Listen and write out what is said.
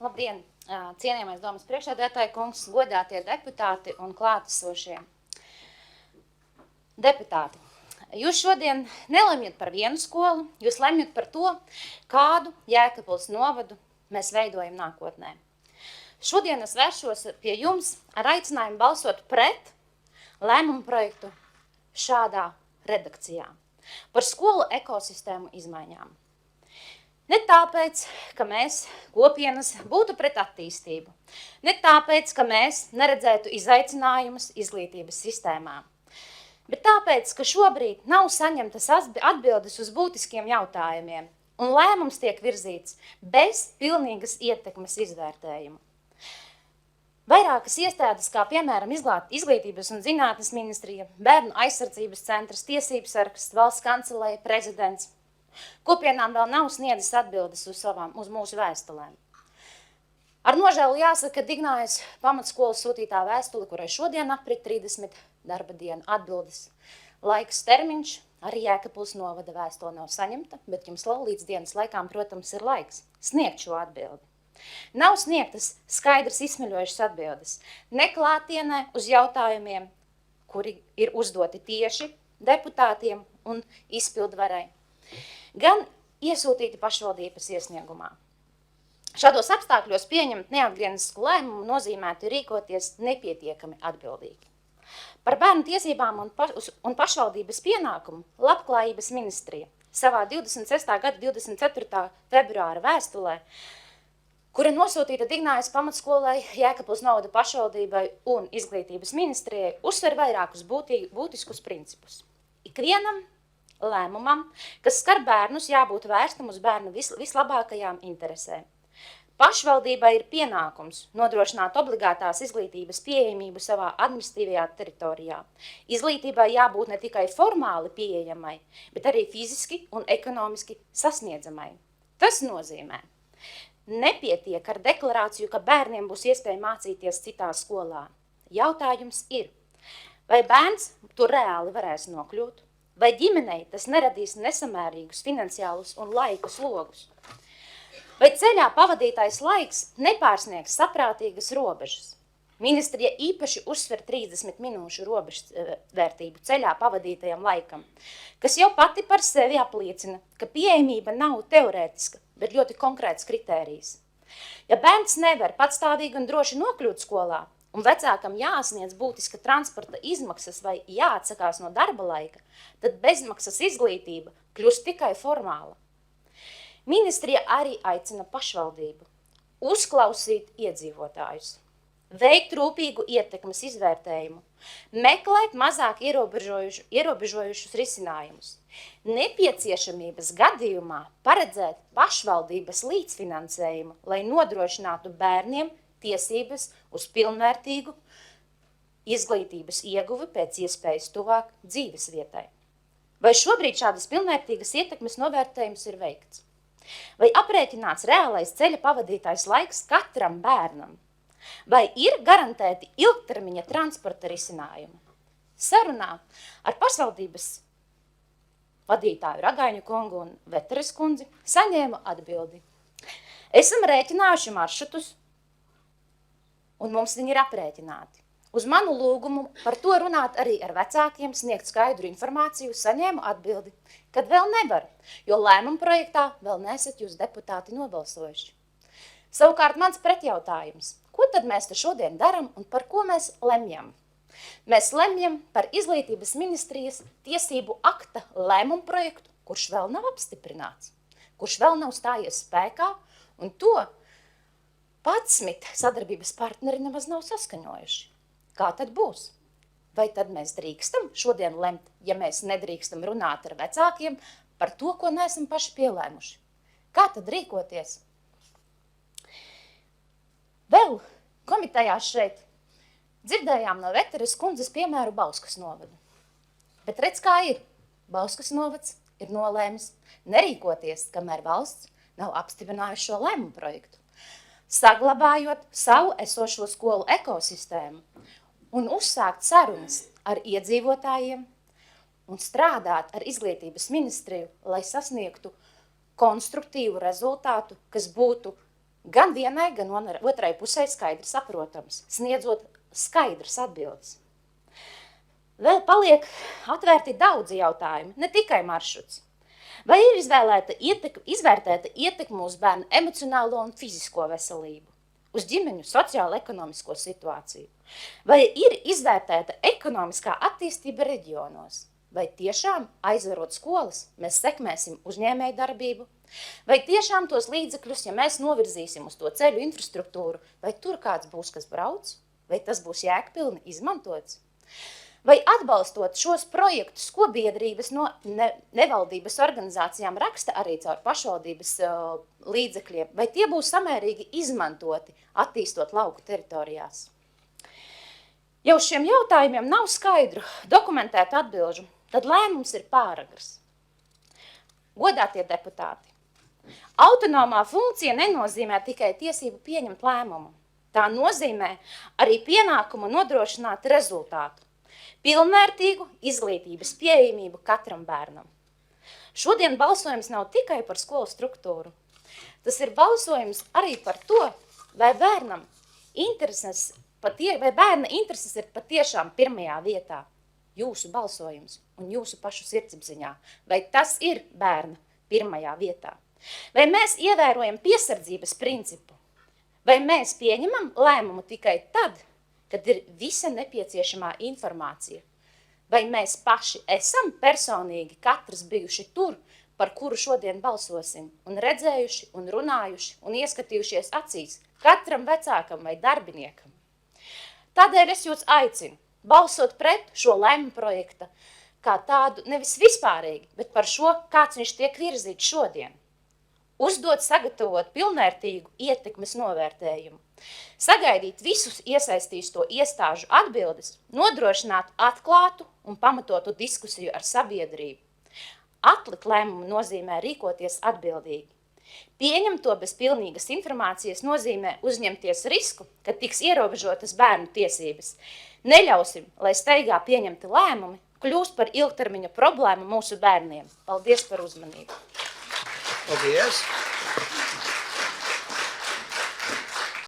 Labdien, cienījamais domas priekšsēdētāji kungs, godātie deputāti un klātesošie. Deputāti, jūs šodien nelemjat par vienu skolu, jūs lemjat par to, kādu Jēkabpils novadu mēs veidojam nākotnē. Šodien es vēršos pie jums ar aicinājumu balsot pret lēmumu projektu šādā redakcijā par skolu ekosistēmu izmaiņām. Ne tāpēc, ka mēs kopienas būtu pret attīstību, ne tāpēc, ka mēs neredzētu izaicinājumus izglītības sistēmā, bet tāpēc, ka šobrīd nav saņemtas atbildes uz būtiskiem jautājumiem, un lēmums tiek virzīts bez pilnīgas ietekmes izvērtējumu. Vairākas iestādes, kā piemēram Izglītības un zinātnes ministrija, Bērnu aizsardzības centrs, Tiesības sargs, Valsts kancelēja, prezidents, kopienām vēl nav sniedzis atbildes uz mūsu vēstulēm. Ar nožēlu jāsaka, ka Dignājas pamatskolas sūtītā vēstule, kurai šodien aprit 30 darba dienu atbildes laiks termiņš, arī Jēkabpils novada vēstule nav saņemta, bet jums līdz dienas laikām, protams, ir laiks sniegt šo atbildi. Nav sniegtas skaidrs izsmeļojušas atbildes ne klātienē uz jautājumiem, kuri ir uzdoti tieši deputātiem un izpildvarai, gan iesūtīti pašvaldības iesniegumā. Šādos apstākļos pieņemt neatgriezenisku lēmumu nozīmētu rīkoties nepietiekami atbildīgi. Par bērnu tiesībām un pašvaldības pienākumu Labklājības ministrija savā 26. gada 24. februāra vēstulē, kura nosūtīta Dignājas pamatskolai, Jēkabpils novada pašvaldībai un Izglītības ministrijai, uzsver vairākus būtiskus principus. Ikvienam lēmumam, kas skar bērnus, jābūt vērstam uz bērnu vislabākajām interesēm. Pašvaldībai ir pienākums nodrošināt obligātās izglītības pieejamību savā administratīvajā teritorijā. Izglītībai jābūt ne tikai formāli pieejamai, bet arī fiziski un ekonomiski sasniedzamai. Tas nozīmē, nepietiek ar deklarāciju, ka bērniem būs iespēja mācīties citā skolā. Jautājums ir, vai bērns tur reāli varēs nokļūt? Vai ģimenei tas neradīs nesamērīgus finansiālus un laika slogus? Vai ceļā pavadītais laiks nepārsniegs saprātīgas robežas? Ministrija īpaši uzsver 30 minūšu robežvērtību ceļā pavadītajam laikam, kas jau pati par sevi apliecina, ka pieejamība nav teorētiska, bet ļoti konkrēts kritērijs. Ja bērns nevar patstāvīgi un droši nokļūt skolā, un vecākam jāsniedz būtiska transporta izmaksas vai jāatsakās no darba laika, tad bezmaksas izglītība kļūst tikai formāla. Ministrija arī aicina pašvaldību uzklausīt iedzīvotājus, veikt rūpīgu ietekmes izvērtējumu, meklēt mazāk ierobežojušus risinājumus, nepieciešamības gadījumā paredzēt pašvaldības līdzfinansējumu, lai nodrošinātu bērniem tiesības uz pilnvērtīgu izglītības ieguvi pēc iespējas tuvāk dzīves vietai. Vai šobrīd šādas pilnvērtīgas ietekmes novērtējums ir veikts? Vai aprēķināts reālais ceļa pavadītais laiks katram bērnam? Vai ir garantēti ilgtermiņa transporta risinājumi? Sarunā ar pašvaldības vadītāju Ragaiņu kungu un Veteres kundzi saņēmu atbildi. Esam rēķinājuši maršrutus, un mums viņi ir aprēķināti. Uz manu lūgumu par to runāt arī ar vecākiem, sniegt skaidru informāciju, saņēmu atbildi, kad vēl nevar, jo lēmuma projektā vēl nesat jūs deputāti nobalsojuši. Savukārt mans pretjautājums, ko tad mēs te šodien daram un par ko mēs lemjam? Mēs lemjam par Izglītības ministrijas tiesību akta lēmumu projektu, kurš vēl nav apstiprināts, kurš vēl nav stājies spēkā, un to 11 sadarbības partneri nemaz nav saskaņojuši. Kā tad būs? Vai tad mēs drīkstam šodien lemt, ja mēs nedrīkstam runāt ar vecākiem par to, ko neesam paši pielēmuši? Kā tad rīkoties? Vēl komitejās šeit dzirdējām no Veteres kundzes piemēru Bauskas novadu. Bet redz, kā ir. Bauskas novads ir nolēmis nerīkoties, kamēr valsts nav apstiprinājuši šo lēmumu projektu, saglabājot savu esošo skolu ekosistēmu un uzsākt sarunas ar iedzīvotājiem un strādāt ar Izglītības ministriju, lai sasniegtu konstruktīvu rezultātu, kas būtu gan vienai, gan otrai pusē skaidri saprotams, sniedzot skaidras atbildes. Vēl paliek atvērti daudzi jautājumi, ne tikai maršruts. Vai ir izvērtēta ietekme uz bērnu emocionālo un fizisko veselību, uz ģimeņu sociālo-ekonomisko situāciju? Vai ir izvērtēta ekonomiskā attīstība reģionos? Vai tiešām aizverot skolas, mēs sekmēsim uzņēmēju darbību? Vai tiešām tos līdzekļus, ja mēs novirzīsim uz to ceļu infrastruktūru, vai tur kāds būs, kas brauc? Vai tas būs jēgpilni izmantots? Vai atbalstot šos projektus, ko biedrības no nevaldības organizācijām raksta arī caur pašvaldības līdzekļiem, vai tie būs samērīgi izmantoti, attīstot lauku teritorijās? Ja uz šiem jautājumiem nav skaidru, dokumentētu atbilžu, tad lēmums ir pāragrs. Godātie deputāti, autonomā funkcija nenozīmē tikai tiesību pieņemt lēmumu. Tā nozīmē arī pienākumu nodrošināt rezultātu. Pilnvērtīgu izglītības pieejamību katram bērnam. Šodien balsojums nav tikai par skolu struktūru. Tas ir balsojums arī par to, vai bērna intereses ir patiešām pirmajā vietā. Jūsu balsojums un jūsu pašu sirdsapziņā. Vai tas ir bērna pirmajā vietā? Vai mēs ievērojam piesardzības principu? Vai mēs pieņemam lēmumu tikai tad, kad ir visa nepieciešamā informācija? Vai mēs paši esam personīgi katrs bijuši tur, par kuru šodien balsosim, un redzējuši, un runājuši, un ieskatījušies acīs katram vecākam vai darbiniekam? Tādēļ es jūs aicinu balsot pret šo lēmumu projekta kā tādu nevis vispārīgi, bet par šo, kāds viņš tiek virzīts šodien. Uzdot sagatavot pilnvērtīgu ietekmes novērtējumu, sagaidīt visus iesaistīto iestāžu atbildes, nodrošināt atklātu un pamatotu diskusiju ar sabiedrību. Atlikt lēmumu nozīmē rīkoties atbildīgi. Pieņemt to bez pilnīgas informācijas nozīmē uzņemties risku, ka tiks ierobežotas bērnu tiesības. Neļausim, lai steigā pieņemti lēmumi kļūst par ilgtermiņa problēmu mūsu bērniem. Paldies par uzmanību! Paldies!